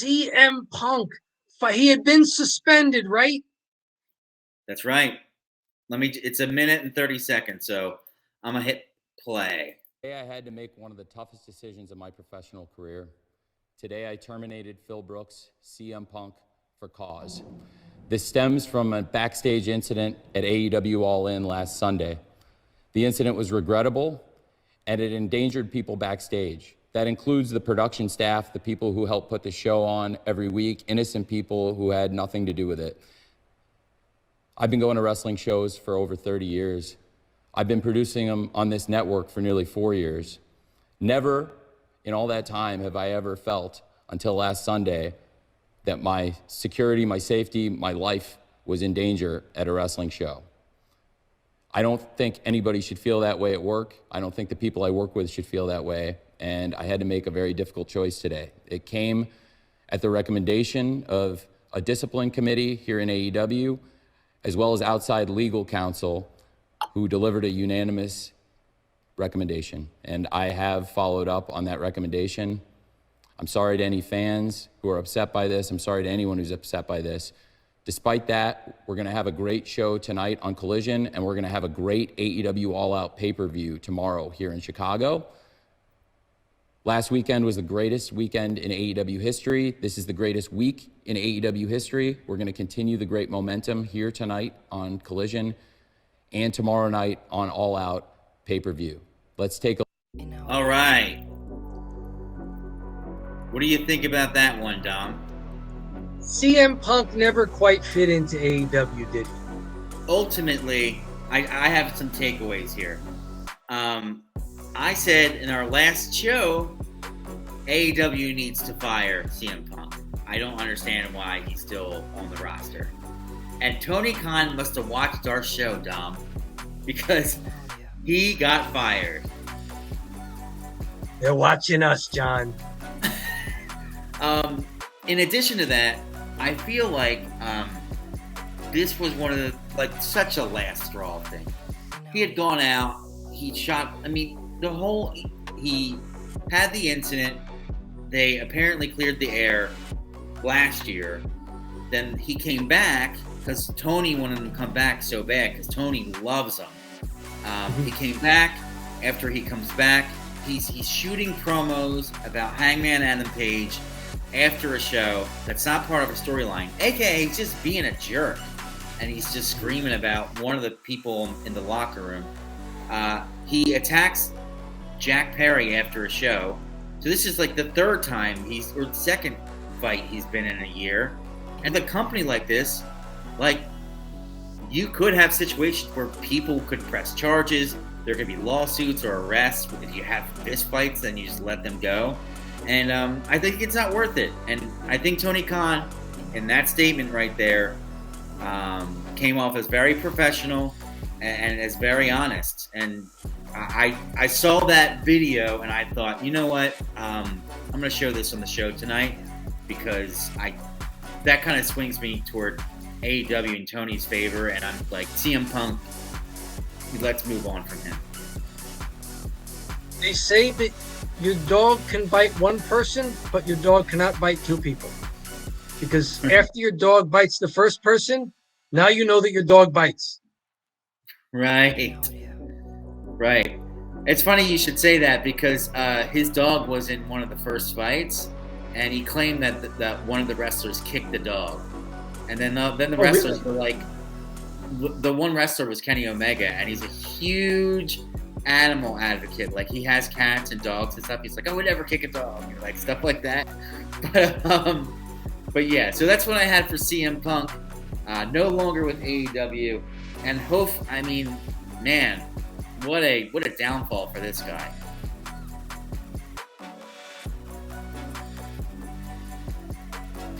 CM Punk. He had been suspended, right? That's right. It's a minute and 30 seconds, so I'm going to hit play. Today I had to make one of the toughest decisions of my professional career. Today I terminated Phil Brooks, CM Punk, for cause. This stems from a backstage incident at AEW All In last Sunday. The incident was regrettable, and it endangered people backstage. That includes the production staff, the people who help put the show on every week, innocent people who had nothing to do with it. I've been going to wrestling shows for over 30 years. I've been producing them on this network for nearly 4 years. Never in all that time have I ever felt, until last Sunday, that my security, my safety, my life was in danger at a wrestling show. I don't think anybody should feel that way at work. I don't think the people I work with should feel that way. And I had to make a very difficult choice today. It came at the recommendation of a discipline committee here in AEW, as well as outside legal counsel, who delivered a unanimous recommendation. And I have followed up on that recommendation. I'm sorry to any fans who are upset by this. I'm sorry to anyone who's upset by this. Despite that, we're gonna have a great show tonight on Collision, and we're gonna have a great AEW All Out pay-per-view tomorrow here in Chicago. Last weekend was the greatest weekend in AEW history. This is the greatest week in AEW history. We're gonna continue the great momentum here tonight on Collision and tomorrow night on All Out pay-per-view. Let's take a look. All right. What do you think about that one, Dom? CM Punk never quite fit into AEW, did he? Ultimately, I have some takeaways here. I said in our last show, AEW needs to fire CM Punk. I don't understand why he's still on the roster. And Tony Khan must have watched our show, Dom, because he got fired. They're watching us, John. In addition to that, I feel like this was one of the, such a last straw thing. He had gone out, he shot, he had the incident. They apparently cleared the air last year. Then he came back because Tony wanted him to come back so bad because Tony loves him. He came back. After he comes back, he's shooting promos about Hangman Adam Page after a show that's not part of a storyline, aka he's just being a jerk, and he's just screaming about one of the people in the locker room. He attacks Jack Perry after a show, so this is like the third time or the second fight he's been in a year. And the company like this, you could have situations where people could press charges. There could be lawsuits or arrests. If you have fist fights, then you just let them go. And I think it's not worth it. And I think Tony Khan, in that statement right there, came off as very professional and as very honest. And I saw that video and I thought, you know what? I'm going to show this on the show tonight because that kind of swings me toward AEW in Tony's favor. And I'm like, CM Punk, let's move on from him. They say that your dog can bite one person, but your dog cannot bite two people. Because after your dog bites the first person, now you know that your dog bites. Right. Right. It's funny you should say that because his dog was in one of the first fights, and he claimed that one of the wrestlers kicked the dog. And then the wrestlers were like, the one wrestler was Kenny Omega, and he's a huge animal advocate. Like, he has cats and dogs and stuff. He's like, I would never kick a dog, stuff like that. But yeah, so that's what I had for CM Punk. No longer with AEW, and man, what a downfall for this guy.